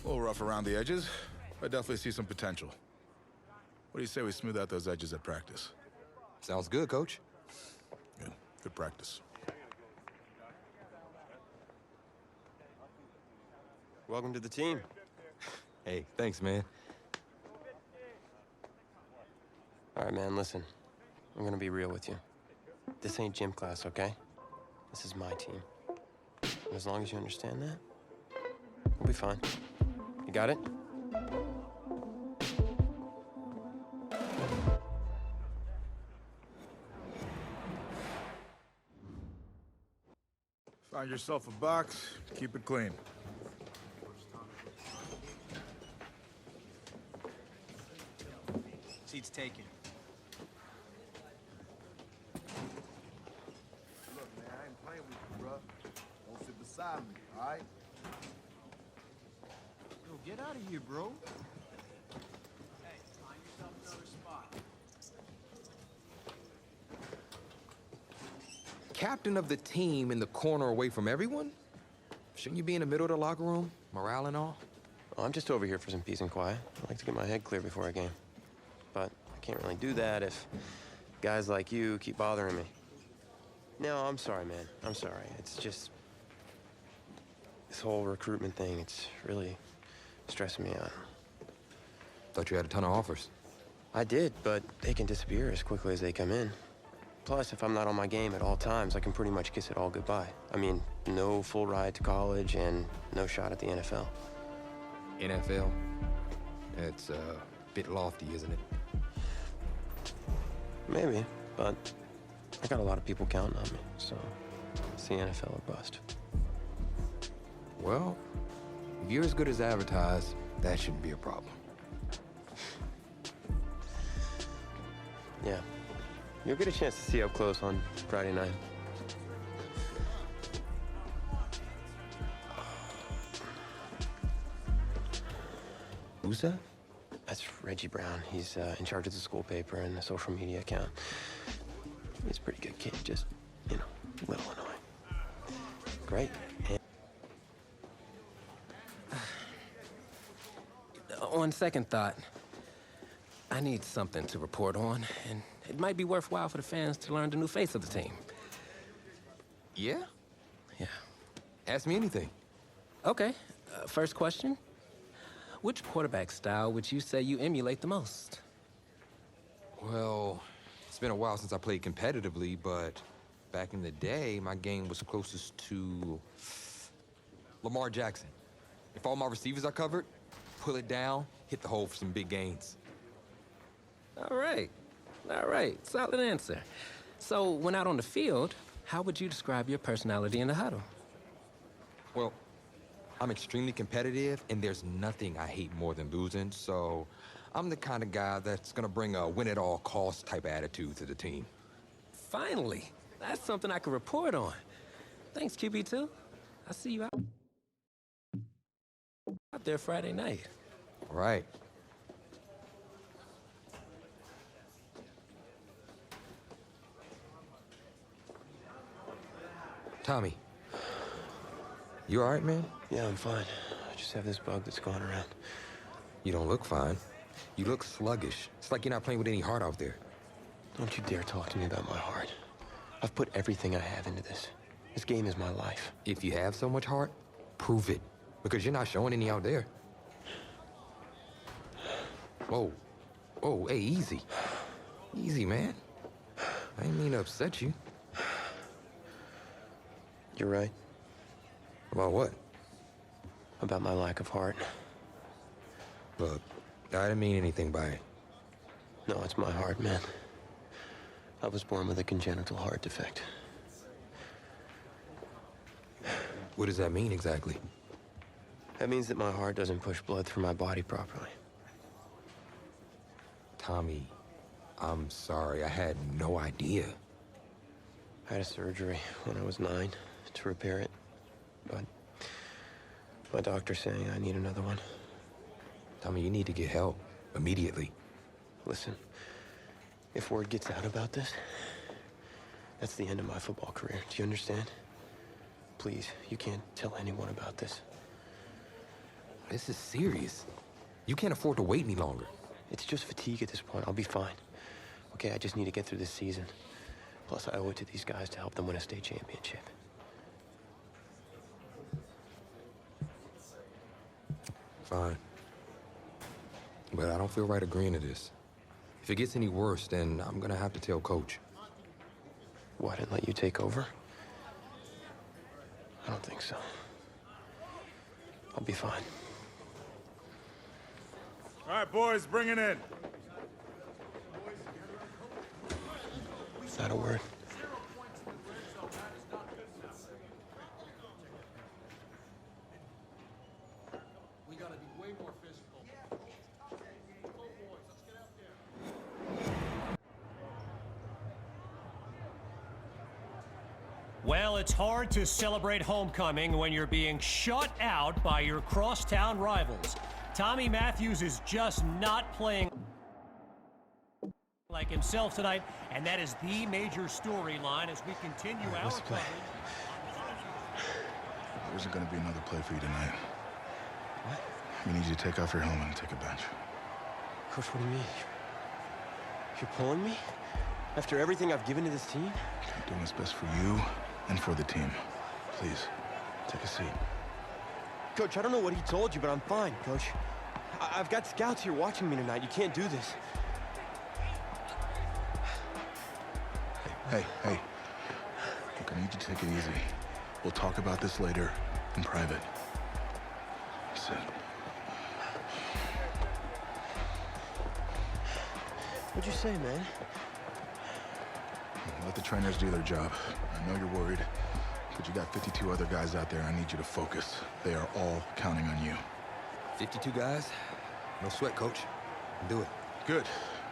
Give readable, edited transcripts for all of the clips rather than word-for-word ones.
A little rough around the edges, but I definitely see some potential. What do you say we smooth out those edges at practice? Sounds good, Coach. Good. Good practice. Welcome to the team. Hey, thanks, man. All right, man, listen. I'm gonna be real with you. This ain't gym class, okay? This is my team. And as long as you understand that, we'll be fine. You got it? Find yourself a box, keep it clean. Seats taken. Look, man, I ain't playing with you, bro. Don't sit beside me, all right? Yo, get out of here, bro. Hey, find yourself another spot. Captain of the team in the corner away from everyone? Shouldn't you be in the middle of the locker room? Morale and all? Well, I'm just over here for some peace and quiet. I like to get my head clear before a game. But I can't really do that if guys like you keep bothering me. No, I'm sorry, man. I'm sorry. It's just... this whole recruitment thing, it's really stressing me out. Thought you had a ton of offers. I did, but they can disappear as quickly as they come in. Plus, if I'm not on my game at all times, I can pretty much kiss it all goodbye. I mean, no full ride to college and no shot at the NFL. NFL? It's a bit lofty, isn't it? Maybe, but I got a lot of people counting on me, so it's the NFL or bust. Well, if you're as good as advertised, that shouldn't be a problem. Yeah. You'll get a chance to see up close on Friday night. Who's that? That's Reggie Brown. He's in charge of the school paper and the social media account. He's a pretty good kid, just, you know, a little annoying. Great. And on second thought, I need something to report on, and it might be worthwhile for the fans to learn the new face of the team. Yeah? Yeah. Ask me anything. Okay, first question. Which quarterback style would you say you emulate the most? Well, it's been a while since I played competitively, but back in the day, my game was closest to Lamar Jackson. If all my receivers are covered, pull it down, hit the hole for some big gains. All right, solid answer. So when out on the field, how would you describe your personality in the huddle? Well, I'm extremely competitive, and there's nothing I hate more than losing, so I'm the kind of guy that's gonna bring a win-at-all-costs type attitude to the team. Finally, that's something I can report on. Thanks, QB2. I'll see you out there Friday night. Right. Tommy, you all right, man? yeah, I'm fine. I just have this bug that's going around. You don't look fine. You look sluggish. It's like you're not playing with any heart out there. Don't you dare talk to me about my heart. I've put everything I have into this. This game is my life. If you have so much heart, prove it. Because you're not showing any out there. Whoa. Whoa, hey, easy. Easy, man. I didn't mean to upset you. You're right. About what? About my lack of heart. Look, I didn't mean anything by it. No, it's my heart, man. I was born with a congenital heart defect. What does that mean exactly? That means that my heart doesn't push blood through my body properly. Tommy, I'm sorry. I had no idea. I had a surgery when I was 9 to repair it, but my doctor's saying I need another one. Tommy, you need to get help immediately. Listen, if word gets out about this, that's the end of my football career. Do you understand? Please, you can't tell anyone about this. This is serious. You can't afford to wait any longer. It's just fatigue at this point. I'll be fine. Okay, I just need to get through this season. Plus, I owe it to these guys to help them win a state championship. Fine. But I don't feel right agreeing to this. If it gets any worse, then I'm gonna have to tell Coach. Why didn't let you take over? I don't think so. I'll be fine. All right, boys, bring it in. Is that a word? We gotta be way more physical. Go boys, let's get out there. Well, it's hard to celebrate homecoming when you're being shut out by your crosstown rivals. Tommy Matthews is just not playing like himself tonight, and that is the major storyline as we continue our what's the play? coverage. There isn't going to be another play for you tonight. What? We need you to take off your helmet and take a bench. Coach, what do you mean? You're pulling me? After everything I've given to this team? I'm doing what's best for you and for the team. Please, take a seat. Coach, I don't know what he told you, but I'm fine, Coach. I've got scouts here watching me tonight. You can't do this. Hey. Look, I need you to take it easy. We'll talk about this later in private. Sit. What'd you say, man? Let the trainers do their job. I know you're worried, but you got 52 other guys out there. I need you to focus. They are all counting on you. 52 guys? No sweat, Coach. Do it. Good,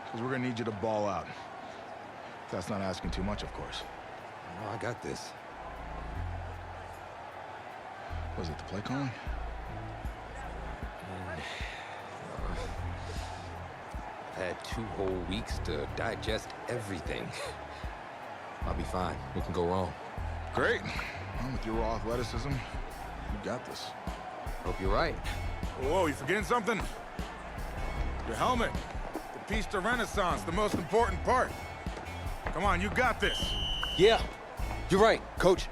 because we're going to need you to ball out. That's not asking too much, of course. No, I got this. Was it the play calling? I had 2 whole weeks to digest everything. I'll be fine. What can go wrong? Great. Well, with your raw athleticism, you got this. Hope you're right. Whoa, you forgetting something? Your helmet. The piece de renaissance, the most important part. Come on, you got this. Yeah, you're right, Coach.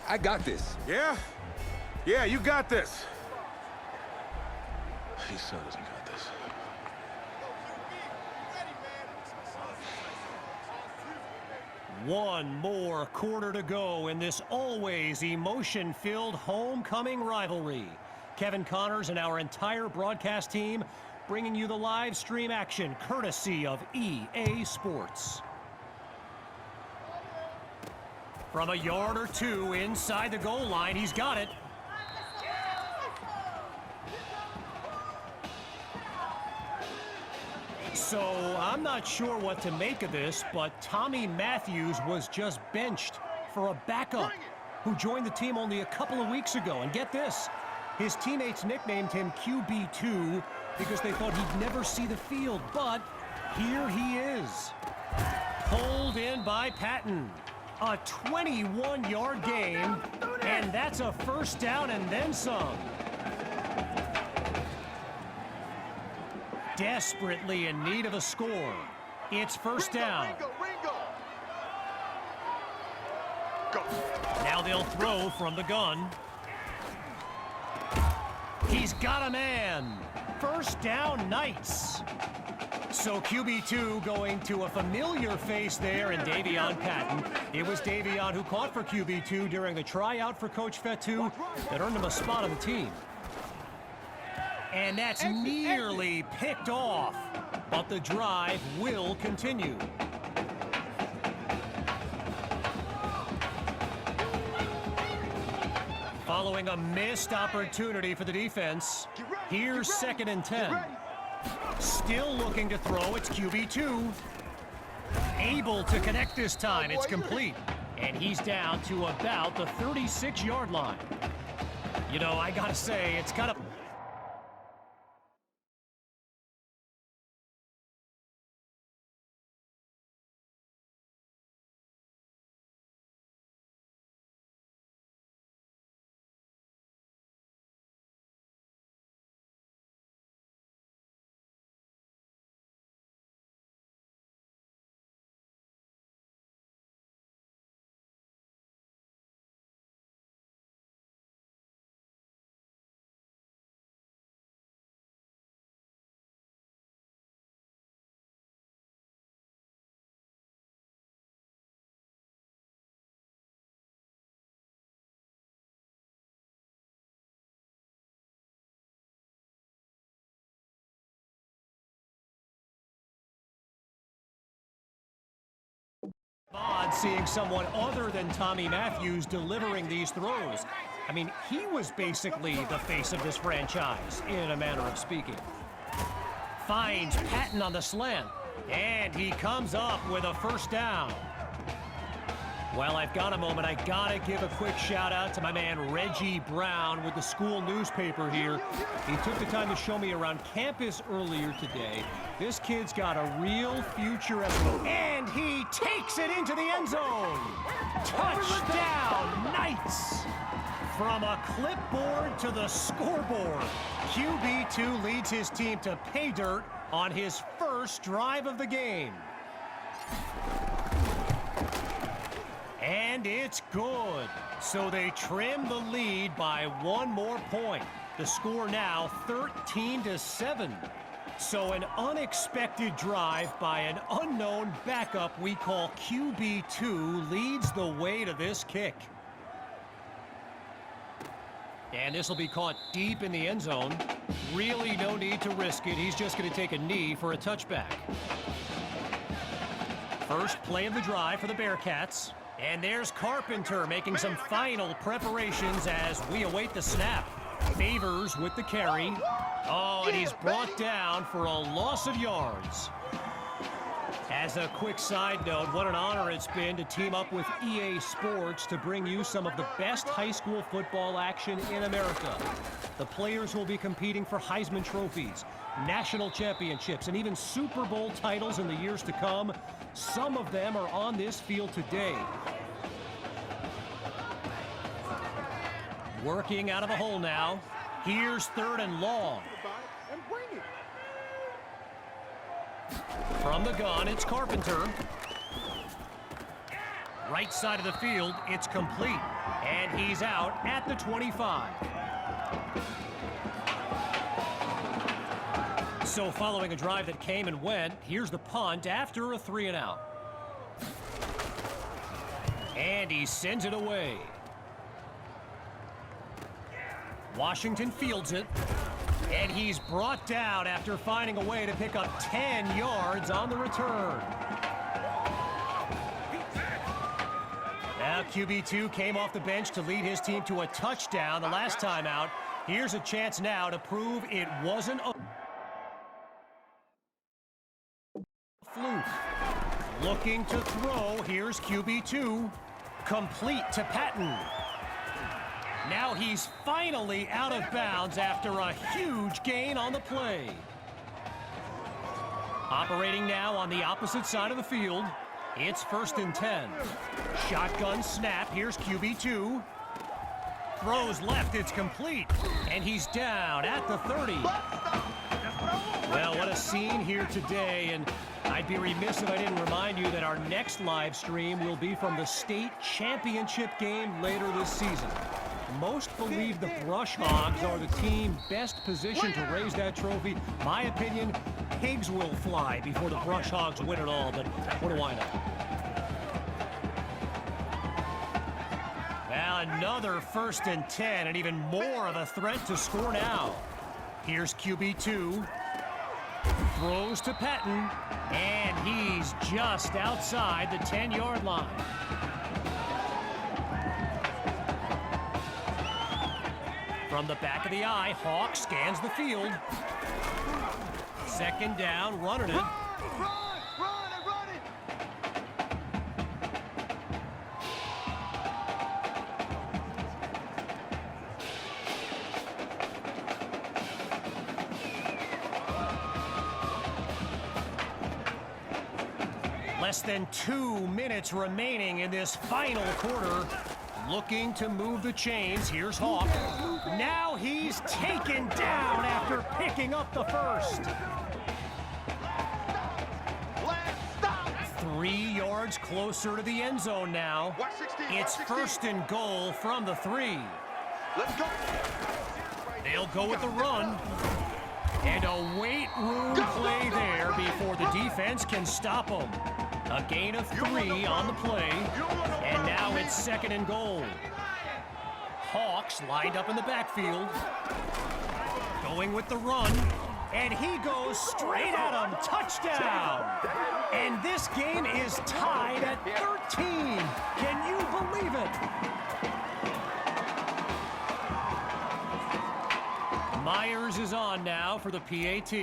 I got this. Yeah? Yeah, you got this. He so doesn't got this. One more quarter to go in this always emotion-filled homecoming rivalry. Kevin Connors and our entire broadcast team bringing you the live stream action courtesy of EA Sports. From a yard or two inside the goal line, he's got it. So I'm not sure what to make of this, but Tommy Matthews was just benched for a backup who joined the team only a couple of weeks ago. And get this, his teammates nicknamed him QB2 because they thought he'd never see the field, but here he is. Pulled in by Patton. A 21-yard game, and that's a first down and then some. Desperately in need of a score. It's first down. Now they'll throw from the gun. He's got a man. First down, Knights. So QB2 going to a familiar face there in Davion Patton. It was Davion who caught for QB2 during the tryout for Coach Fetu that earned him a spot on the team. And that's nearly picked off. But the drive will continue. Following a missed opportunity for the defense, here's 2nd and 10. Still looking to throw, it's QB2. Able to connect this time, it's complete. And he's down to about the 36-yard line. You know, I gotta say, it's kind of... Odd seeing someone other than Tommy Matthews delivering these throws. I mean, he was basically the face of this franchise, in a manner of speaking. Finds Patton on the slant, and he comes up with a first down. Well, I've got a moment. I gotta give a quick shout out to my man Reggie Brown with the school newspaper here. He took the time to show me around campus earlier today. This kid's got a real future and he takes it into the end zone. Touchdown, Knights! From a clipboard to the scoreboard, QB2 leads his team to pay dirt on his first drive of the game. And it's good. So they trim the lead by 1 more point. The score now 13-7. So an unexpected drive by an unknown backup we call QB2 leads the way to this kick. And this will be caught deep in the end zone. Really no need to risk it. He's just going to take a knee for a touchback. First play of the drive for the Bearcats. And there's Carpenter making some final preparations as we await the snap. Favors with the carry. Oh, and he's brought down for a loss of yards. As a quick side note, what an honor it's been to team up with EA Sports to bring you some of the best high school football action in America. The players will be competing for Heisman trophies, national championships, and even Super Bowl titles in the years to come. Some of them are on this field today. Working out of a hole now. Here's 3rd and long. From the gun, it's Carpenter. Right side of the field, it's complete. And he's out at the 25. So following a drive that came and went, here's the punt after a 3-and-out. And he sends it away. Washington fields it. And he's brought down after finding a way to pick up 10 yards on the return. Now QB2 came off the bench to lead his team to a touchdown the last time out. Here's a chance now to prove it wasn't a fluke. Looking to throw, here's QB2. Complete to Patton. Now he's finally out of bounds after a huge gain on the play. Operating now on the opposite side of the field. It's 1st and 10. Shotgun snap, here's QB2. Throws left, it's complete. And he's down at the 30. Well, what a scene here today, and I'd be remiss if I didn't remind you that our next live stream will be from the state championship game later this season. Most believe the Brush Hogs are the team best positioned to raise that trophy. My opinion, pigs will fly before the Brush Hogs win it all, but what do I know? Well, another 1st and 10, and even more of a threat to score now. Here's QB2. Throws to Patton, and he's just outside the 10-yard line. From the back of the eye, Hawk scans the field. Second down, running it. Run and run it! Less than 2 minutes remaining in this final quarter. Looking to move the chains. Here's Hawk. Now he's taken down after picking up the first. 3 yards closer to the end zone now. It's first and goal from the 3. Let's go! They'll go with the run. And a weight room play there before the defense can stop them. A gain of 3 on the play. And now it's second and goal. Hawks lined up in the backfield. Going with the run. And he goes straight at him. Touchdown! And this game is tied at 13. Can you believe it? Myers is on now for the PAT.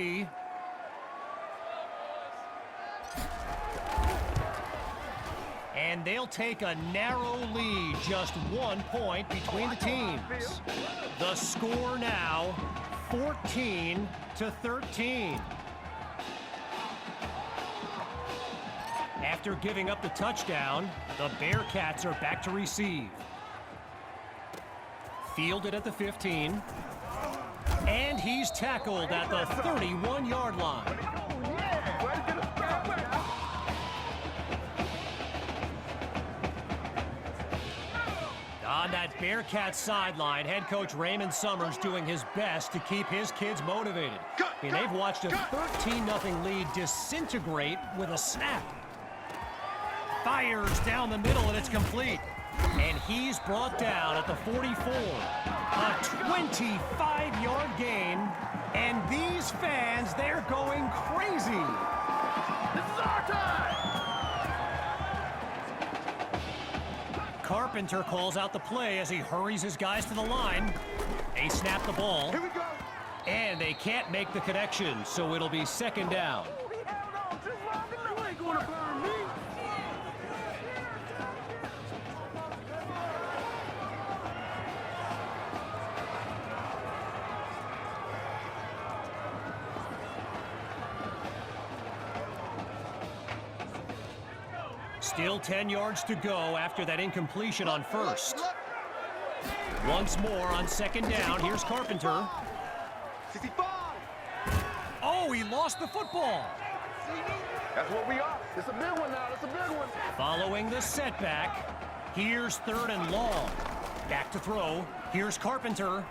And they'll take a narrow lead, just 1 point between the teams. The score now, 14-13. After giving up the touchdown, the Bearcats are back to receive. Fielded at the 15. And he's tackled at the 31-yard line. On that Bearcat sideline, head coach Raymond Summers doing his best to keep his kids motivated. I mean, they've watched a 13-0 lead disintegrate with a snap. Fires down the middle, and it's complete. And he's brought down at the 44. A 25-yard gain. And these fans, they're going crazy. This is our time! Carpenter calls out the play as he hurries his guys to the line. They snap the ball. Here we go! And they can't make the connection, so it'll be second down. You ain't gonna burn me! Still 10 yards to go after that incompletion on first. Once more on second down. Here's Carpenter. 65! Oh, he lost the football. That's what we are. It's a big one now. It's a big one. Following the setback, here's third and long. Back to throw. Here's Carpenter.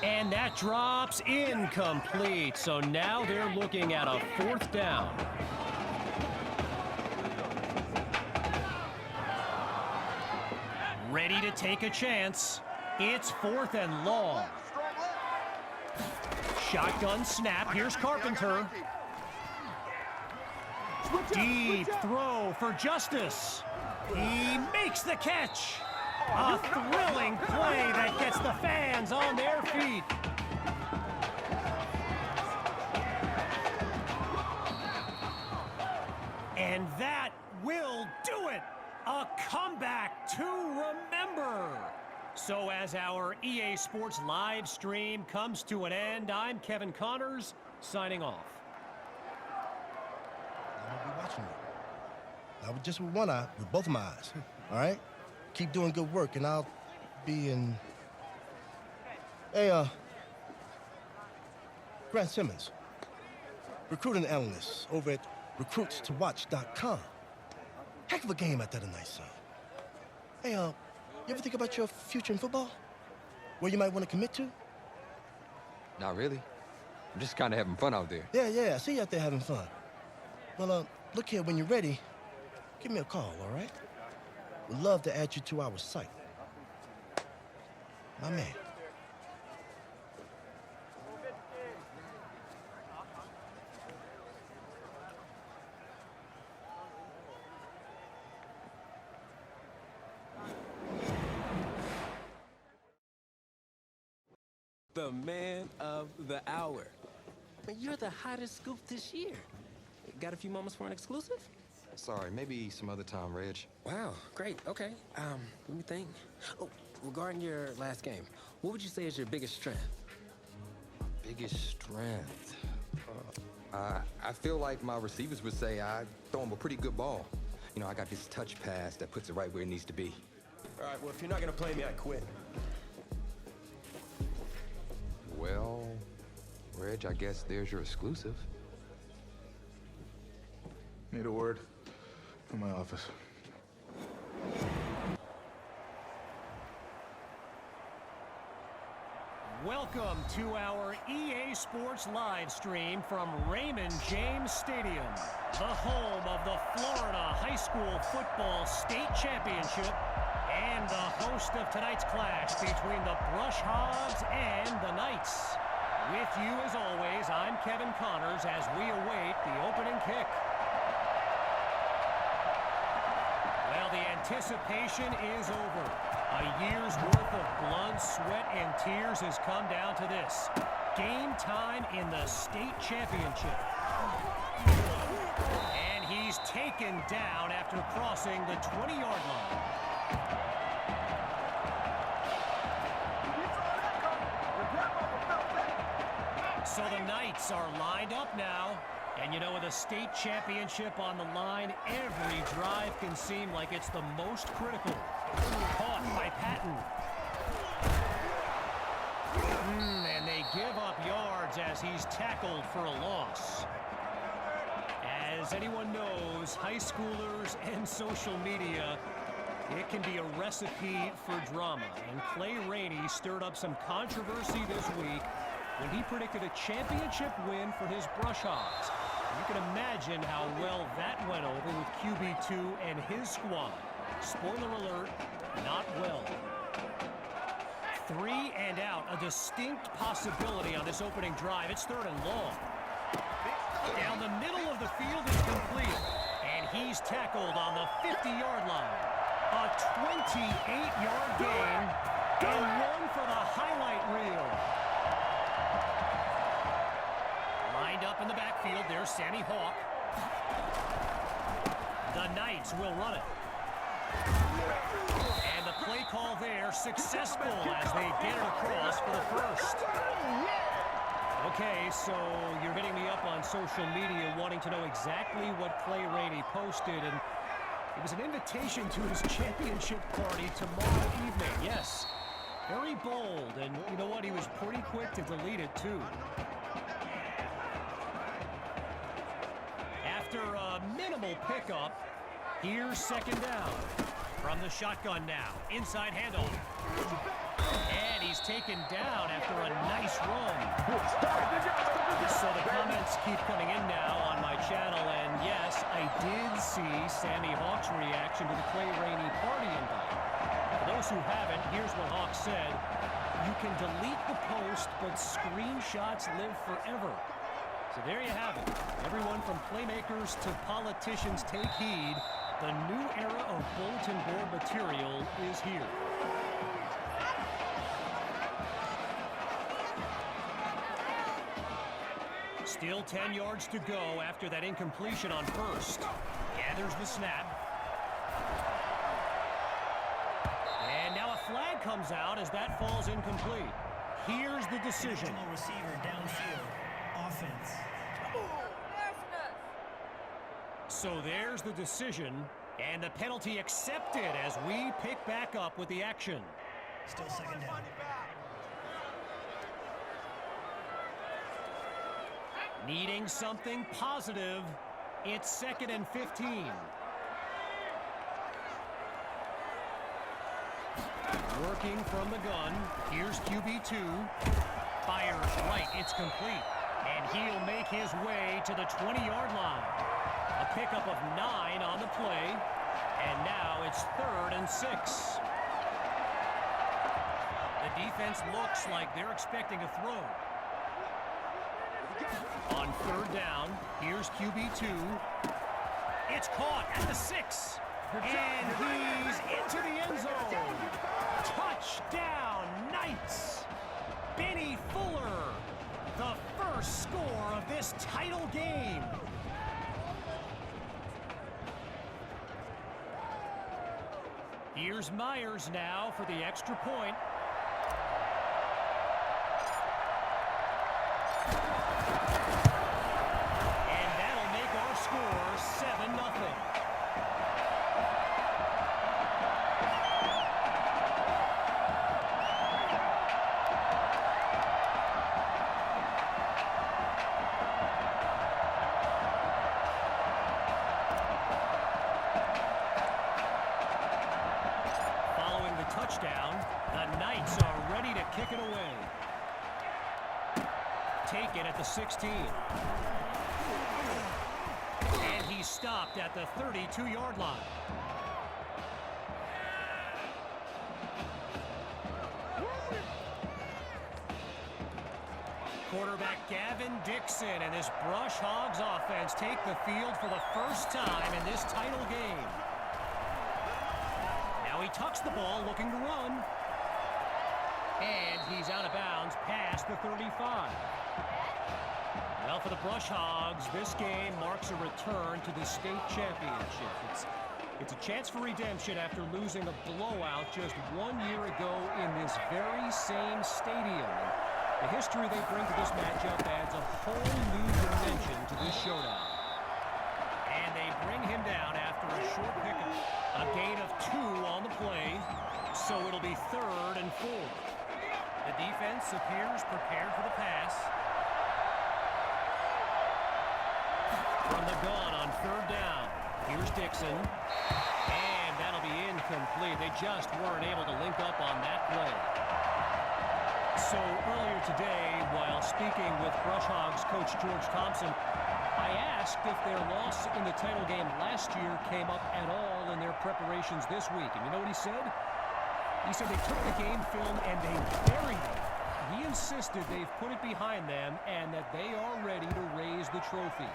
And that drops incomplete. So now they're looking at a fourth down. Ready to take a chance. It's fourth and long. Shotgun snap. Here's Carpenter. Deep throw for Justice. He makes the catch. A thrilling play that gets the fans on their feet. And that will do it. A comeback to remember. So as our EA Sports live stream comes to an end, I'm Kevin Connors, signing off. I'll be watching you. Not just with one eye, with both of my eyes. All right? Keep doing good work, and I'll be in... Hey, Grant Simmons, recruiting analyst over at recruitstowatch.com. Heck of a game out there tonight, son. Hey, you ever think about your future in football? Where you might want to commit to? Not really. I'm just kind of having fun out there. Yeah, I see you out there having fun. Well, look here, when you're ready, give me a call, all right? We'd love to add you to our site. My man. The man of the hour. Man, you're the hottest scoop this year. Got a few moments for an exclusive? Sorry, maybe some other time, Reg. Wow, great. Okay. Let me think. Oh, regarding your last game, what would you say is your biggest strength? Biggest strength. I feel like my receivers would say I throw him a pretty good ball. You know, I got this touch pass that puts it right where it needs to be. All right, well, if you're not going to play me, I quit. Well, Reg, I guess there's your exclusive. Need a word from my office. Welcome to our EA Sports live stream from Raymond James Stadium, the home of the Florida High School Football State Championship and the host of tonight's clash between the Brush Hogs and the Knights. With you as always, I'm Kevin Connors as we await the opening kick. Well, the anticipation is over. A year's worth of blood, sweat, and tears has come down to this. Game time in the state championship. And he's taken down after crossing the 20-yard line. So the Knights are lined up now. And you know, with a state championship on the line, every drive can seem like it's the most critical. Caught by Patton. And they give up yards as he's tackled for a loss. As anyone knows, high schoolers and social media, it can be a recipe for drama. And Clay Rainey stirred up some controversy this week when he predicted a championship win for his Brush Hogs. You can imagine how well that went over with QB2 and his squad. Spoiler alert, not well. 3 and out, a distinct possibility on this opening drive. It's 3rd and long. Down the middle of the field is complete, and he's tackled on the 50-yard line. A 28-yard gain, and one for the highlight reel. Lined up in the backfield, there's Sammy Hawk. The Knights will run it. And the play call there, successful as they get it across for the first. Okay, so you're hitting me up on social media wanting to know exactly what Clay Rainey posted, and it was an invitation to his championship party tomorrow evening. Yes, very bold, and you know what? He was pretty quick to delete it, too. After a minimal pickup, here's 2nd down. From the shotgun now, inside handoff. And he's taken down after a nice run. So the comments keep coming in now on my channel, and yes, I did see Sammy Hawk's reaction to the Clay Rainey party invite. For those who haven't, here's what Hawk said. You can delete the post, but screenshots live forever. So there you have it. Everyone from playmakers to politicians, take heed. The new era of bulletin board material is here. Still 10 yards to go after that incompletion on first. Gathers the snap. And now a flag comes out as that falls incomplete. Here's the decision. Receiver downfield. Offense. So there's the decision, and the penalty accepted as we pick back up with the action. Still 2nd down. Needing something positive, it's 2nd and 15. Working from the gun, here's QB2. Fires right, it's complete. And he'll make his way to the 20-yard line. A pickup of 9 on the play, and now it's 3rd and 6. The Defense looks like they're expecting a throw. On third down, here's QB2. It's caught at the 6. And he's into the end zone. Touchdown, Knights. Benny Fuller, the first score of this title game. Here's Myers now for the extra point. And that'll make our score 7-0. Following the touchdown, the Knights are ready to kick it away. Take it at the 16. And he's stopped at the 32-yard line. Quarterback Gavin Dixon and this Brush Hogs offense take the field for the first time in this title game. Now he tucks the ball, looking to run. And he's out of bounds past the 35. Well, for the Brush Hogs, this game marks a return to the state championship. It's a chance for redemption after losing a blowout just 1 year ago in this very same stadium. The history they bring to this matchup adds a whole new dimension to this showdown. And they bring him down after a short pickup. A gain of 2 on the play, so it'll be 3rd and 4. The defense appears prepared for the pass. From the gun on 3rd down, here's Dixon. And that'll be incomplete. They just weren't able to link up on that play. So earlier today, while speaking with Brush Hogs coach George Thompson, I asked if their loss in the title game last year came up at all in their preparations this week. And you know what he said? He said they took the game film and they buried it. He insisted they've put it behind them and that they are ready to raise the trophy.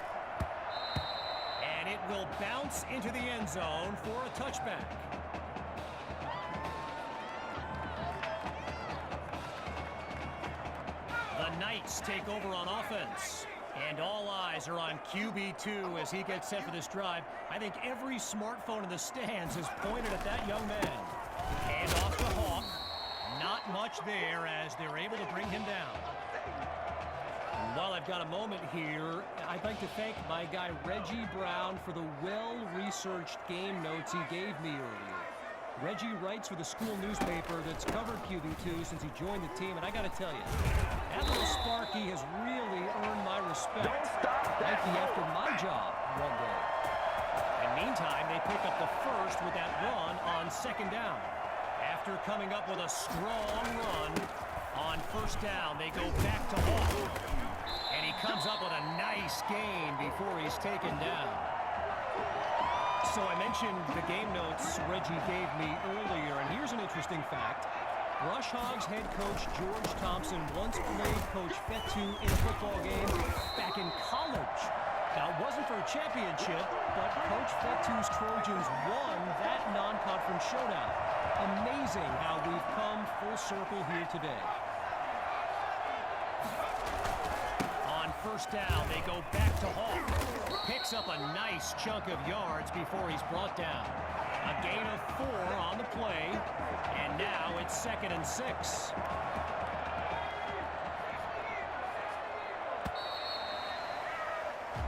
And it will bounce into the end zone for a touchback. The Knights take over on offense. And all eyes are on QB2 as he gets set for this drive. I think every smartphone in the stands is pointed at that young man. Hand off to Hawk. Not much there as they're able to bring him down. And while I've got a moment here, I'd like to thank my guy Reggie Brown for the well-researched game notes he gave me earlier. Reggie writes for the school newspaper that's covered QB2 since he joined the team, and I got to tell you, that little Sparky has really earned my respect. Might be after my job one day. And meantime, they pick up the first with that run on 2nd down. After coming up with a strong run on 1st down, they go back to Hawk. And he comes up with a nice gain before he's taken down. So I mentioned the game notes Reggie gave me earlier, and here's an interesting fact. Brush Hogs head coach George Thompson once played Coach Fetu in a football game back in college. Now, it wasn't for a championship, but Coach Fetu's Trojans won that non-conference showdown. Amazing how we've come full circle here today. On 1st down, they go back to Hawk. Picks up a nice chunk of yards before he's brought down. A gain of 4 on the play, and now it's 2nd and 6.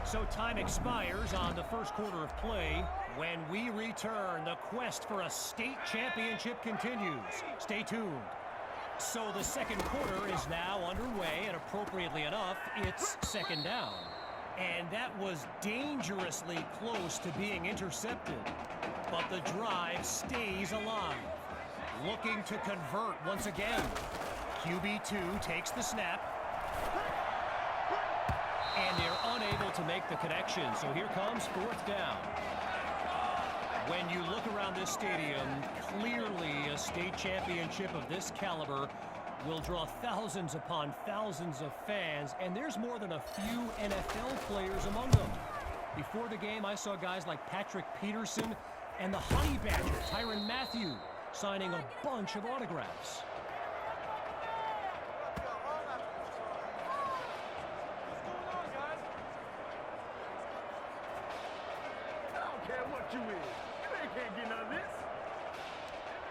So time expires on the 1st quarter of play. When we return, the quest for a state championship continues. Stay tuned. So the 2nd quarter is now underway, and appropriately enough, it's 2nd down. And that was dangerously close to being intercepted. But the drive stays alive. Looking to convert once again. QB2 takes the snap. And they're unable to make the connection. So here comes 4th down. When you look around this stadium, clearly a state championship of this caliber will draw thousands upon thousands of fans, and there's more than a few NFL players among them. Before the game, I saw guys like Patrick Peterson and the Honey Badger, Tyrann Mathieu, signing a bunch of autographs.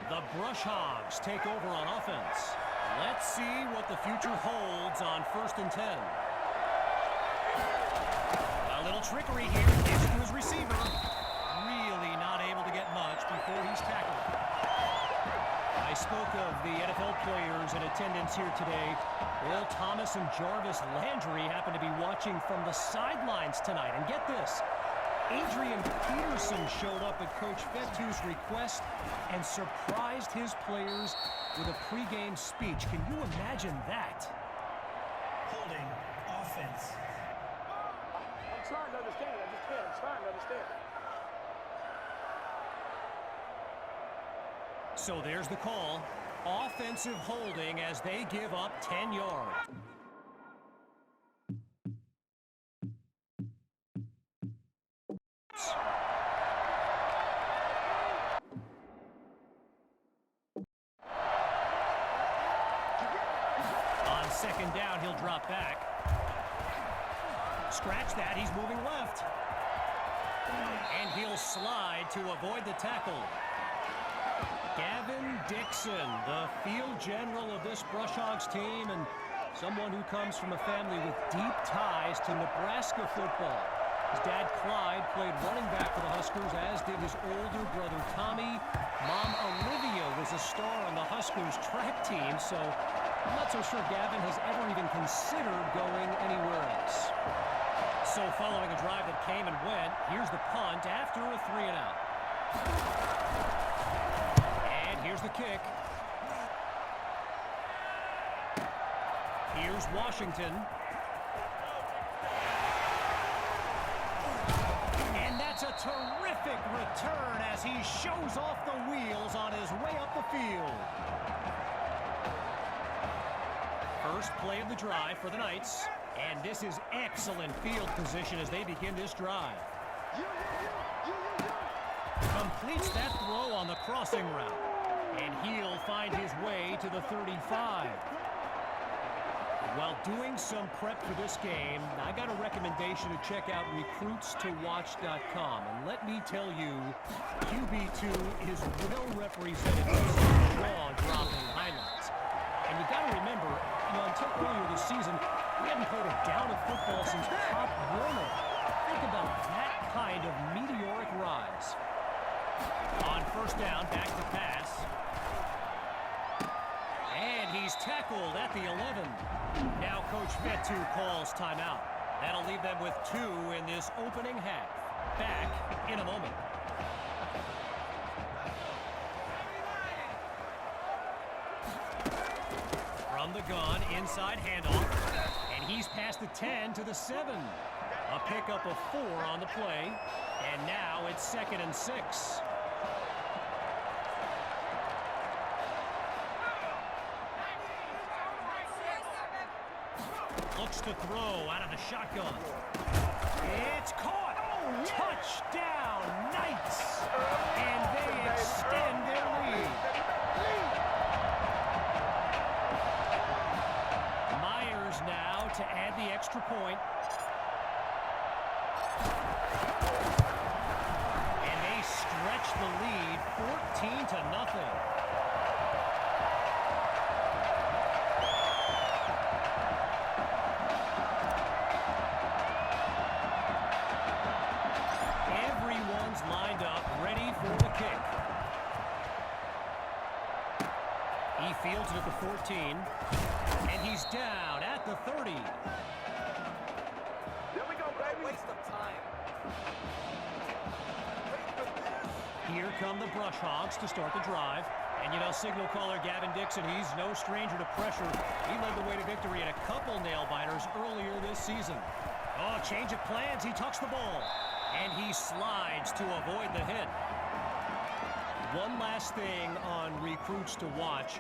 The Brush Hogs take over on offense. Let's see what the future holds on 1st and 10. A little trickery here. Gives to his receiver. Really not able to get much before he's tackled. I spoke of the NFL players in attendance here today. Earl Thomas and Jarvis Landry happen to be watching from the sidelines tonight. And get this. Adrian Peterson showed up at Coach Fetu's request and surprised his players with a pregame speech. Can you imagine that? Holding offense. I'm trying to understand. I just can't. I'm trying to understand. So there's the call. Offensive holding as they give up 10 yards. On 2nd down, he'll drop back. Scratch that, he's moving left. And he'll slide to avoid the tackle. Gavin Dixon, the field general of this Brush Hogs team and someone who comes from a family with deep ties to Nebraska football. His dad, Clyde, played running back for the Huskers, as did his older brother, Tommy. Mom, Olivia, was a star on the Huskers track team, so I'm not so sure Gavin has ever even considered going anywhere else. So following a drive that came and went, here's the punt after a 3-and-out. And here's the kick. Here's Washington. And that's a terrific return as he shows off the wheels on his way up the field. First play of the drive for the Knights. And this is excellent field position as they begin this drive. Completes that throw on the crossing route. And he'll find his way to the 35. While doing some prep for this game, I got a recommendation to check out recruitstowatch.com. And let me tell you, QB2 is well represented with some jaw-dropping highlights. And you got to remember, until earlier this season, we hadn't played a down of football since Pop Warner. Think about that kind of meteoric rise. On 1st down, back to pass. And he's tackled at the 11. Now Coach Fetu calls timeout. That'll leave them with 2 in this opening half. Back in a moment. From the gun, inside handoff. And he's past the 10 to the 7. A pickup of 4 on the play. And now it's 2nd and 6. Looks to throw out of the shotgun. It's caught. Touchdown, Knights. And they extend their lead. Myers now to add the extra point. And they stretch the lead 14-0. Everyone's lined up, ready for the kick. He fields it at the 14, and he's down at the 30. There we go, baby. Waste of time. Here come the Brush Hogs to start the drive. And, you know, signal caller Gavin Dixon, he's no stranger to pressure. He led the way to victory in a couple nail-biters earlier this season. Oh, change of plans. He tucks the ball. And he slides to avoid the hit. One last thing on recruits to watch.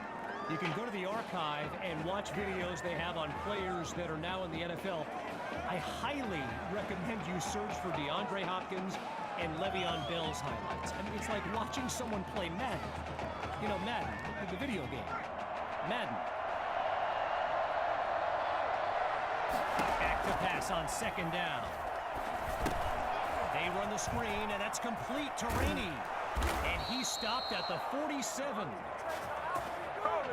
You can go to the archive and watch videos they have on players that are now in the NFL. I highly recommend you search for DeAndre Hopkins and Le'Veon Bell's highlights. I mean, it's like watching someone play Madden. You know, Madden, the video game. Madden. Back to pass on second down. They run the screen, and that's complete to Rainey. And he stopped at the 47.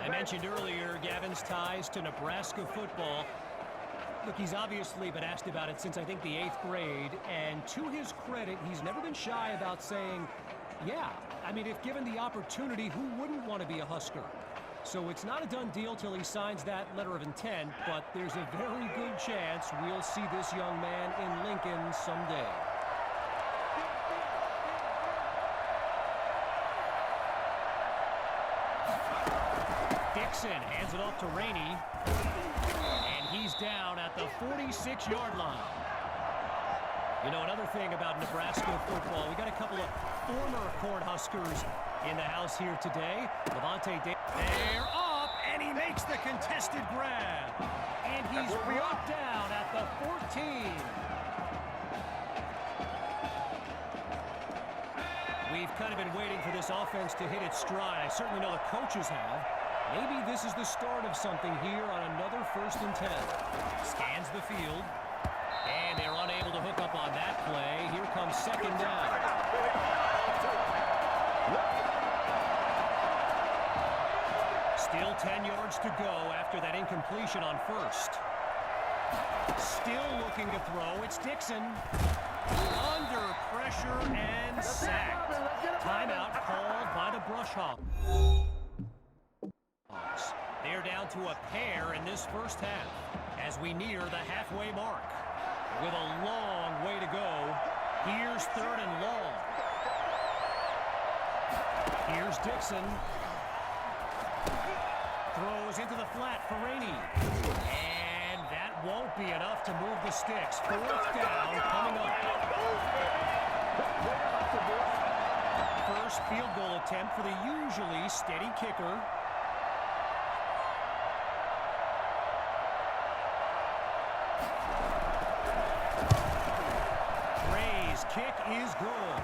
I mentioned earlier Gavin's ties to Nebraska football. Look, he's obviously been asked about it since, I think, the 8th grade. And to his credit, he's never been shy about saying, yeah, I mean, if given the opportunity, who wouldn't want to be a Husker? So it's not a done deal till he signs that letter of intent, but there's a very good chance we'll see this young man in Lincoln someday. Dixon hands it off to Rainey, and he's down at the 46-yard line. You know, another thing about Nebraska football, we got a couple of former Cornhuskers in the house here today. Levante Davis, they're up, and he makes the contested grab. And he's brought down at the 14. We've kind of been waiting for this offense to hit its stride. I certainly know the coaches have. Maybe this is the start of something here on another 1st and 10. Scans the field. And they're unable to hook up on that play. Here comes second down. Still 10 yards to go after that incompletion on 1st. Still looking to throw. It's Dixon. Under pressure and sacked. Timeout called by the Brush Hawks. They're down to a pair in this first half as we near the halfway mark. With a long way to go, here's 3rd and long. Here's Dixon. Throws into the flat for Rainey. And that won't be enough to move the sticks. 4th down coming up. First field goal attempt for the usually steady kicker. Kick is good,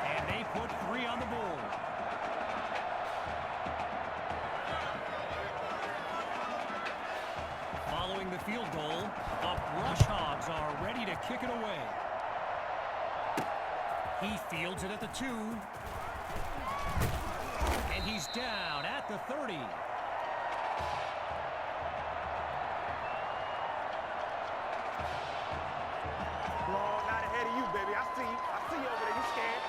and they put 3 on the board. Following the field goal, the Brush Hogs are ready to kick it away. He fields it at the 2, and he's down at the 30. I see you over there. You scared?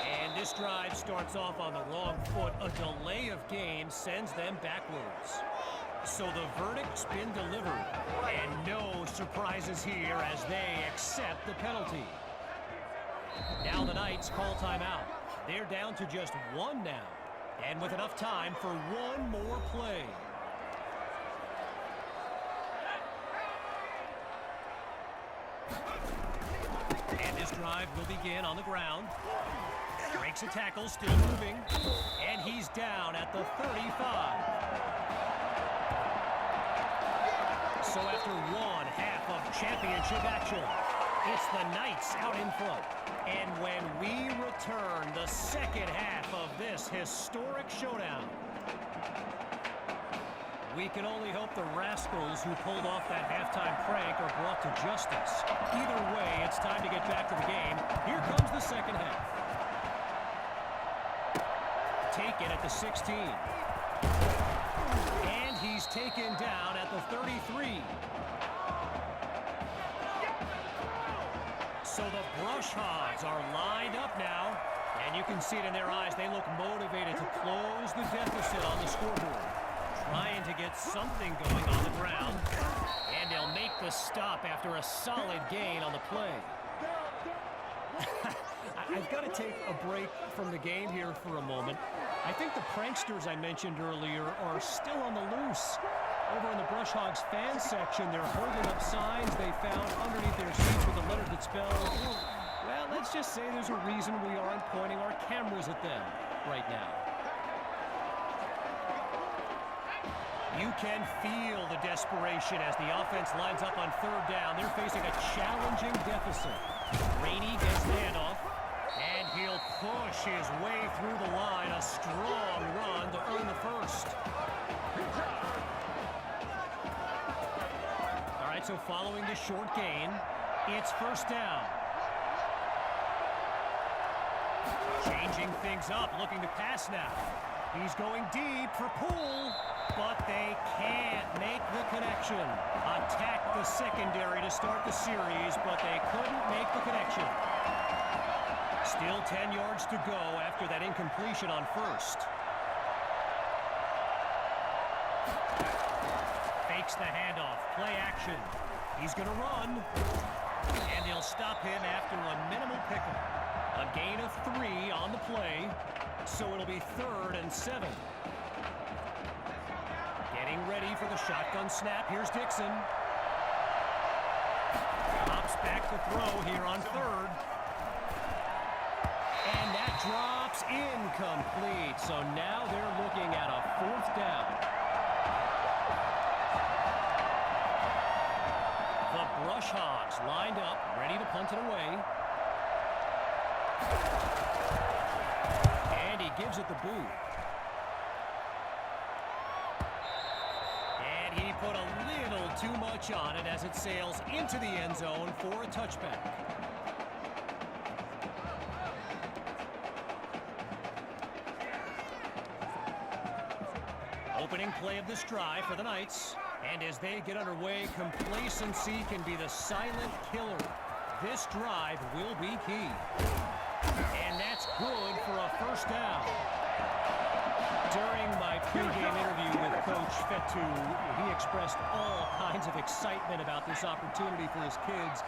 And this drive starts off on the wrong foot. A delay of game sends them backwards. So the verdict's been delivered, and no surprises here as they accept the penalty. Now the Knights call timeout. They're down to just 1 now, and with enough time for 1 more play. And this drive will begin on the ground. Breaks a tackle, still moving, and he's down at the 35. So after 1 half of championship action, it's the Knights out in front. And when we return, the second half of this historic showdown, we can only hope the rascals who pulled off that halftime prank are brought to justice. Either way, it's time to get back to the game. Here comes the second half. Taken at the 16. And he's taken down at the 33. So the Brush Hogs are lined up now, and you can see it in their eyes. They look motivated to close the deficit on the scoreboard, trying to get something going on the ground, and they'll make the stop after a solid gain on the play. I've got to take a break from the game here for a moment. I think the pranksters I mentioned earlier are still on the loose. Over in the Brush Hogs fan section, they're holding up signs they found underneath their seats with a letter that spells, well, let's just say there's a reason we aren't pointing our cameras at them right now. You can feel the desperation as the offense lines up on third down. They're facing a challenging deficit. Rainey gets the handoff, and he'll push his way through the line. A strong run to earn the first. All right, so following the short gain, it's first down. Changing things up, looking to pass now. He's going deep for Poole, but they can't make the connection. Attacked the secondary to start the series, but they couldn't make the connection. Still 10 yards to go after that incompletion on first. Fakes the handoff, play action. He's going to run, and they'll stop him after a minimal pickup. A gain of 3 on the play, so it'll be 3rd and 7. Getting ready for the shotgun snap. Here's Dixon. Drops back to throw here on 3rd. And that drops incomplete. So now they're looking at a 4th down. The Brush Hogs lined up, ready to punt it away. And he gives it the boot. And he put a little too much on it as it sails into the end zone for a touchback. Opening play of this drive for the Knights. And as they get underway, complacency can be the silent killer. This drive will be key. And that's good for a first down. During my pregame interview with Coach Fetu, he expressed all kinds of excitement about this opportunity for his kids.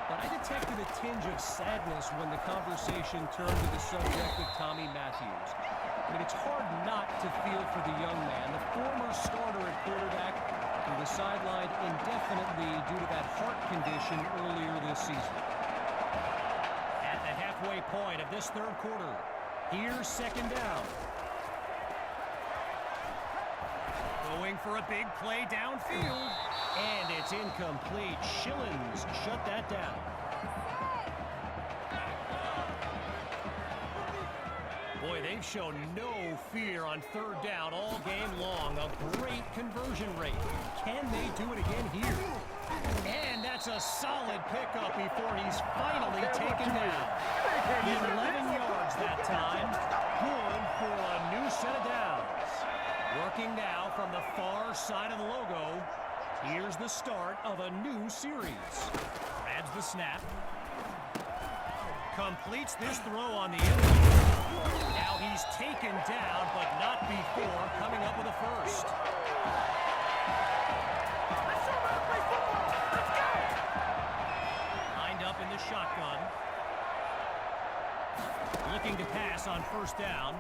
But I detected a tinge of sadness when the conversation turned to the subject of Tommy Matthews. I mean, it's hard not to feel for the young man, the former starter at quarterback, who was sidelined indefinitely due to that heart condition earlier this season. At the halfway point of this 3rd quarter, here's 2nd down. Going for a big play downfield, and it's incomplete. Schillens shut that down. Boy, they've shown no fear on 3rd down all game long. A great conversion rate. Can they do it again here? And that's a solid pickup before he's finally taken down. 11 yards that time. Good for a new set of downs. Working now from the far side of the logo. Here's the start of a new series. Grabs the snap. Completes this throw on the end zone. Now he's taken down, but not before coming up with a first. Lined up in the shotgun. Looking to pass on first down.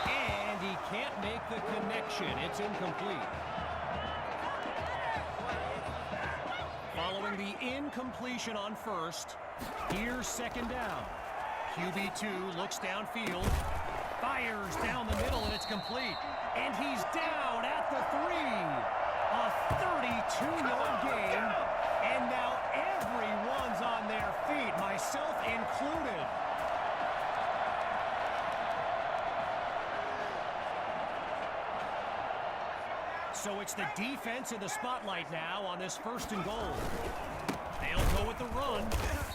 And he can't make the connection. It's incomplete. Following the incompletion on first, here's 2nd down. QB2 looks downfield, fires down the middle, and it's complete. And he's down at the 3. A 32-yard gain, and now everyone's on their feet, myself included. So it's the defense in the spotlight now on this 1st and goal. They'll go with the run.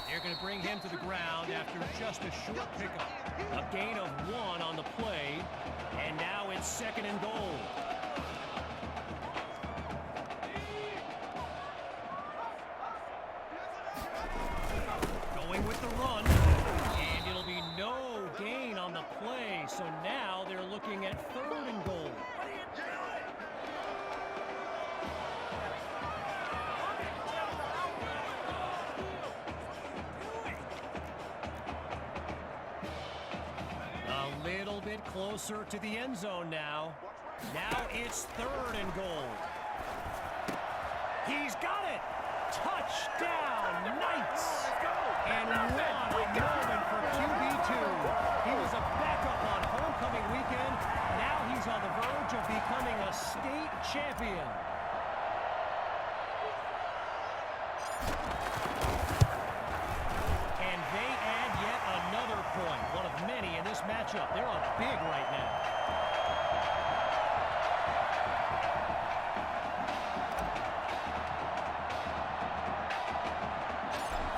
They're going to bring him to the ground after just a short pickup. A gain of 1 on the play, and now it's 2nd and goal. Going with the run, and it'll be no gain on the play. So now they're looking at 3rd and goal. closer to the end zone now. Now it's 3rd and goal. He's got it! Touchdown, Knights! And what a moment for QB2. He was a backup on homecoming weekend. Now he's on the verge of becoming a state champion. And they add yet another point, one of many in this matchup. They're up big right now.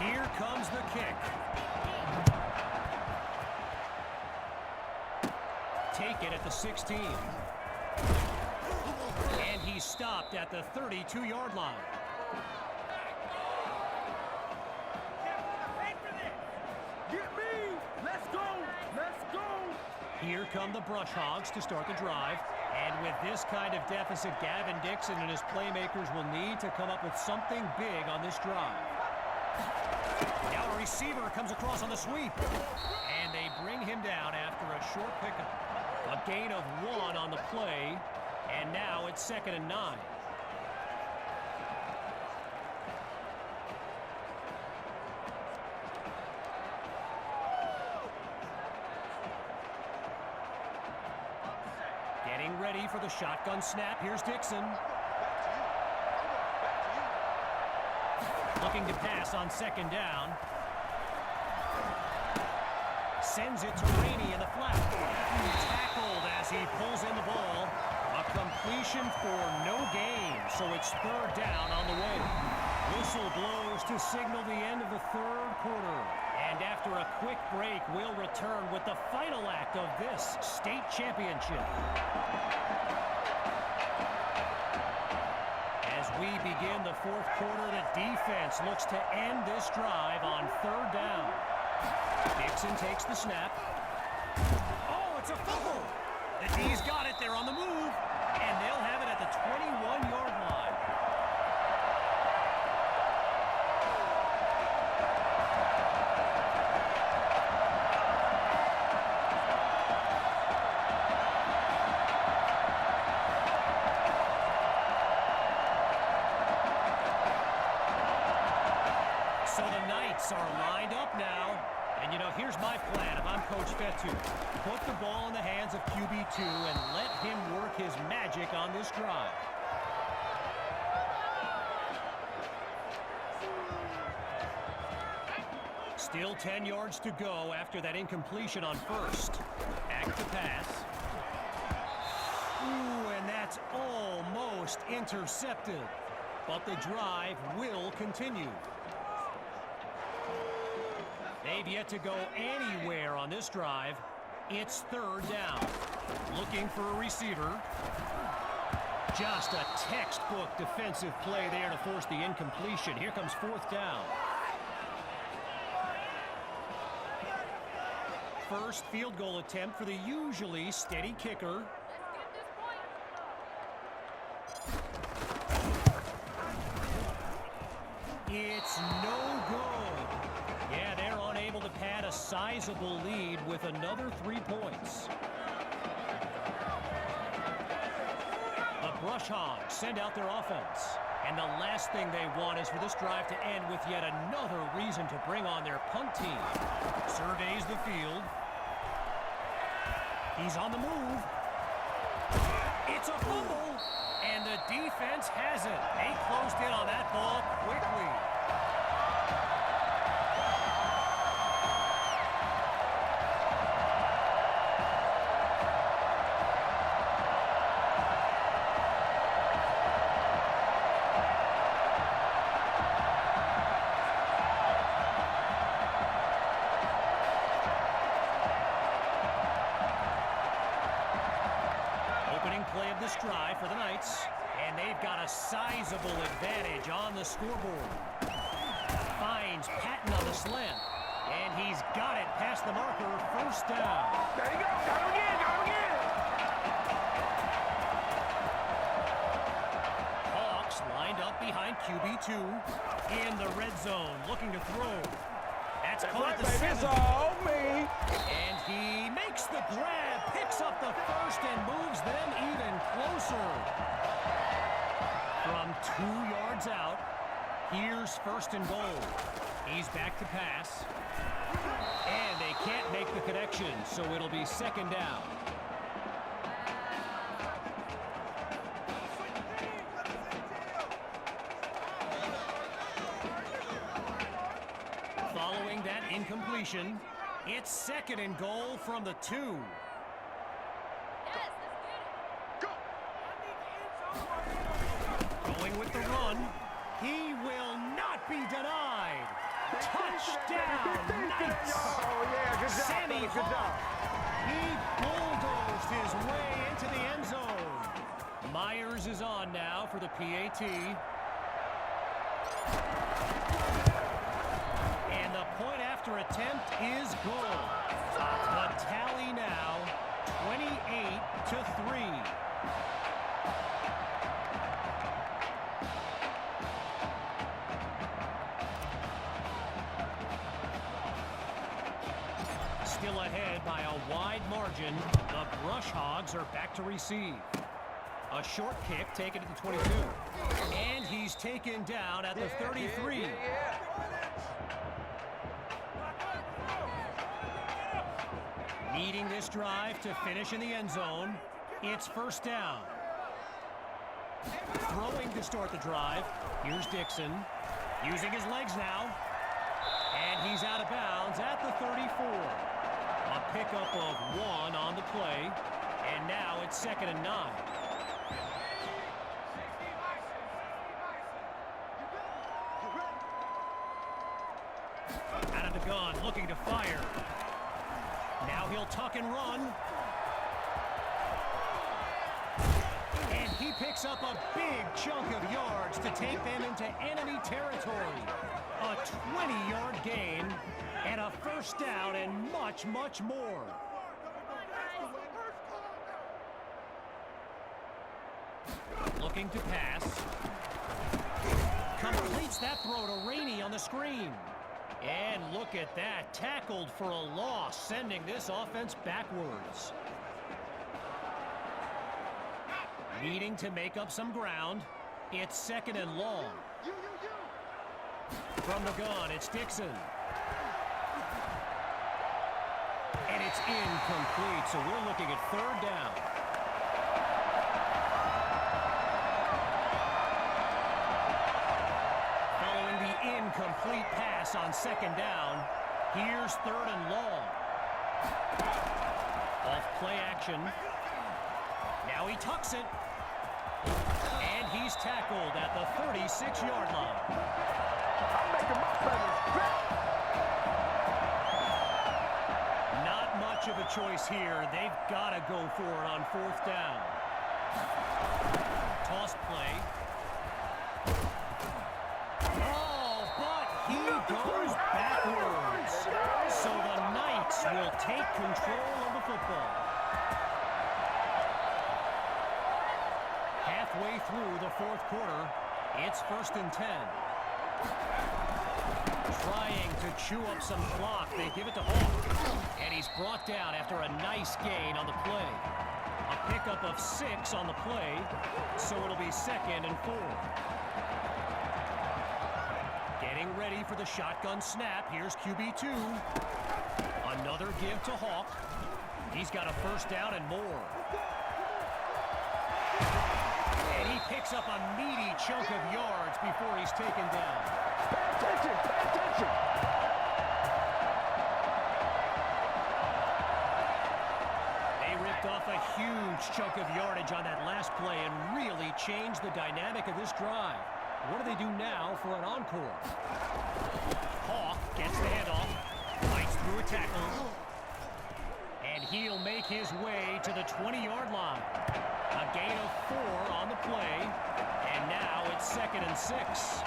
Here comes the kick. Take it at the 16. And he's stopped at the 32-yard line. Get me! Let's go! Let's go! Here come the Brush Hogs to start the drive. And with this kind of deficit, Gavin Dixon and his playmakers will need to come up with something big on this drive. Now a receiver comes across on the sweep. And they bring him down after a short pickup. A gain of 1 on the play. And now it's 2nd and 9. Getting ready for the shotgun snap. Here's Dixon. Looking to pass on 2nd down. Sends it to Rainey in the flat. Tackled as he pulls in the ball. A completion for no gain, so it's 3rd down on the way. Whistle blows to signal the end of the 3rd quarter. And after a quick break, we'll return with the final act of this state championship. As we begin the 4th quarter, the defense looks to end this drive on 3rd down. Dixon takes the snap. Oh, it's a fumble! The D's got it. They're on the move. And they'll have it at the 21-yard line. So the Knights are lined up now. And, you know, here's my plan if I'm Coach Fetu. Put the ball in the hands of QB2 and let him work his magic on this drive. Still 10 yards to go after that incompletion on 1st. Back to pass. Ooh, and that's almost intercepted. But the drive will continue. They've yet to go anywhere on this drive. It's 3rd down. Looking for a receiver. Just a textbook defensive play there to force the incompletion. Here comes 4th down. First field goal attempt for the usually steady kicker. It's no good. Yeah, they're unable to pad a sizable lead with another 3 points. The Brush Hogs send out their offense. And the last thing they want is for this drive to end with yet another reason to bring on their punt team. Surveys the field. He's on the move. It's a fumble. And the defense has it. They closed in on that ball quickly. Play of this drive for the Knights, and they've got a sizable advantage on the scoreboard. Finds Patton on the slant, and he's got it past the marker. 1st down. There you go. Got him again. Got him again. Hawks lined up behind QB2 in the red zone, looking to throw. At That's caught at the 7. It's all me. And he makes the grab, picks up the first, and moves them even closer. From 2 yards out, here's 1st and goal. He's back to pass. And they can't make the connection, so it'll be 2nd down. Following that incompletion, it's 2nd and goal from the 2. Going with the run. He will not be denied. Touchdown, Knights! Oh, yeah, good job, Sammy fellas, good job. He bulldozed his way into the end zone. Myers is on now for the PAT. And the point after attempt is good. The tally now, 28-3. Still ahead by a wide margin. The Brush Hogs are back to receive. A short kick taken at the 22. And he's taken down at the 33. Needing this drive to finish in the end zone. It's 1st down. Throwing to start the drive. Here's Dixon. Using his legs now. And he's out of bounds at the 34. A pickup of 1 on the play. And now it's 2nd and 9. Out of the gun, looking to fire. Now he'll tuck and run. And he picks up a big chunk of yards to take them into enemy territory. A 20-yard gain and a 1st down and much, much more. Looking to pass. Completes that throw to Rainey on the screen. And look at that, tackled for a loss, sending this offense backwards. Needing to make up some ground. It's 2nd and long. From the gun, it's Dixon. And it's incomplete, so we're looking at 3rd down. Following the incomplete pass on 2nd down, here's 3rd and long. Off play action. Now he tucks it. And he's tackled at the 36-yard line. I'm making my presence back. Not much of a choice here. They've got to go for it on 4th down. Toss play. Oh, but he goes backwards. So the Knights will take control of the football. Halfway through the 4th quarter, it's 1st and 10. Trying to chew up some clock, they give it to Hawk. And he's brought down after a nice gain on the play. A pickup of 6 on the play, so it'll be 2nd and 4. Getting ready for the shotgun snap. Here's QB2. Another give to Hawk. He's got a 1st down and more. And he picks up a meaty chunk of yards before he's taken down. Pay attention, pay attention. They ripped off a huge chunk of yardage on that last play and really changed the dynamic of this drive. What do they do now for an encore? Hawk gets the handoff, fights through a tackle, and he'll make his way to the 20-yard line. A gain of 4 on the play, and now it's 2nd and 6.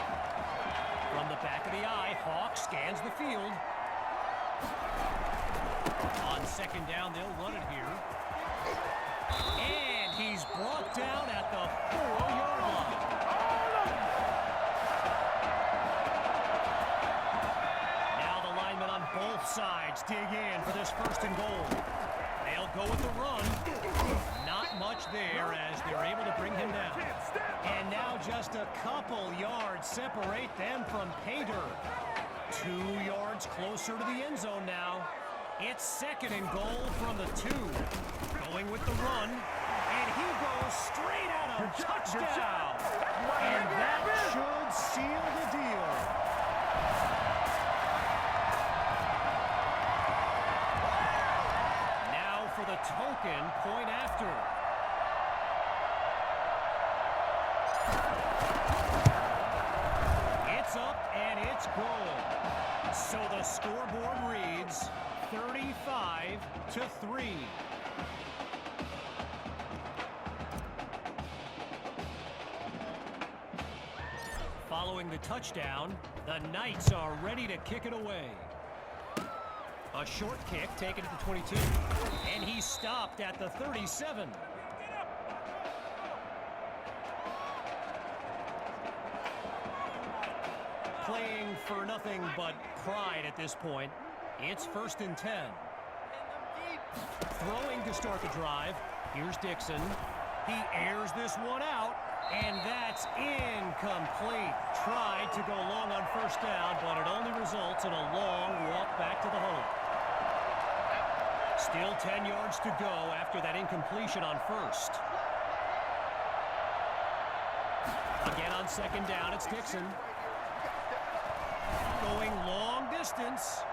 From the back of the eye, Hawk scans the field. On 2nd down, they'll run it here. And he's brought down at the 4-yard line. Now the lineman on dig in for this 1st and goal. They'll go with the run. Not much there as they're able to bring him down. And now just a couple yards separate them from pay dirt. 2 yards closer to the end zone now. It's 2nd and goal from the 2. Going with the run. And he goes straight at him. Touchdown. And that should seal the deal. Now for the token point after. It's up and it's goal. So the scoreboard reads 35-3. Following the touchdown, the Knights are ready to kick it away. A short kick taken at the 22, and he's stopped at the 37. Playing for nothing but pride at this point. It's 1st and 10. Throwing to start the drive. Here's Dixon. He airs this one out, and that's incomplete. Tried to go long on 1st down, but it only results in a long walk back to the hole. Still 10 yards to go after that incompletion on 1st. Again on 2nd down, it's Dixon. Going long distance.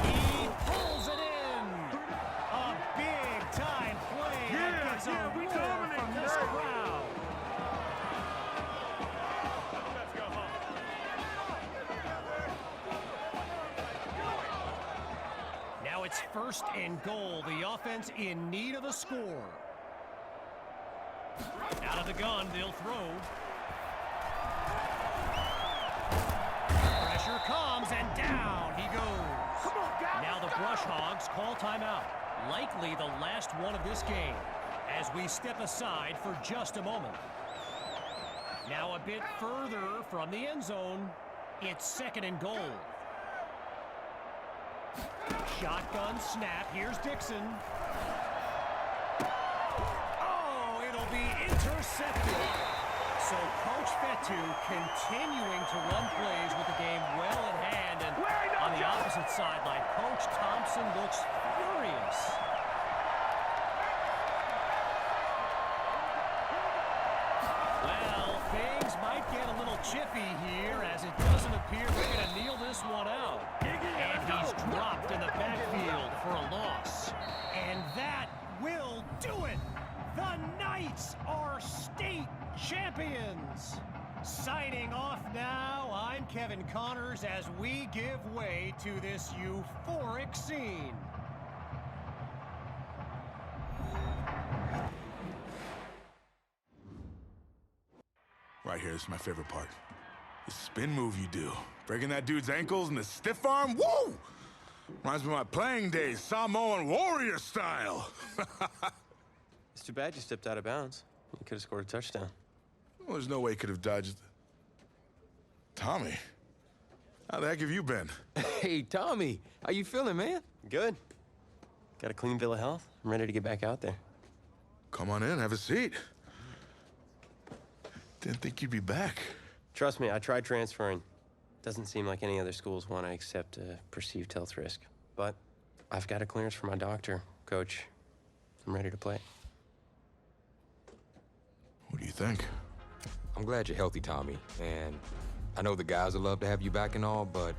He pulls it in. A big-time play that gets a roar from this crowd. Now it's 1st and goal. The offense in need of a score. Out of the gun, they'll throw. Pressure comes, and down he goes. Now the Brush Hogs call timeout. Likely the last one of this game, as we step aside for just a moment. Now a bit further from the end zone, it's 2nd and goal. Shotgun snap, here's Dixon. Oh, it'll be intercepted. So Coach Fetu continuing to run plays with the game well in hand, and on the opposite sideline, Coach Thompson looks furious. Well, things might get a little chippy here, as it doesn't appear we're going to kneel this one out. And he's dropped in the backfield for a loss. And that will do it. The Knights are state champions. Signing off now, I'm Kevin Connors as we give way to this euphoric scene. Right here is my favorite part. The spin move you do. Breaking that dude's ankles and the stiff arm, woo! Reminds me of my playing days, Samoan warrior style. It's too bad you stepped out of bounds. You could have scored a touchdown. Well, there's no way he could have dodged. Tommy, how the heck have you been? Hey, Tommy, how you feeling, man? Good. Got a clean bill of health. I'm ready to get back out there. Come on in, have a seat. Didn't think you'd be back. Trust me, I tried transferring. Doesn't seem like any other schools want to accept a perceived health risk. But I've got a clearance from my doctor, Coach. I'm ready to play. What do you think? I'm glad you're healthy, Tommy, and I know the guys would love to have you back and all, but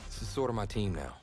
this is sort of my team now.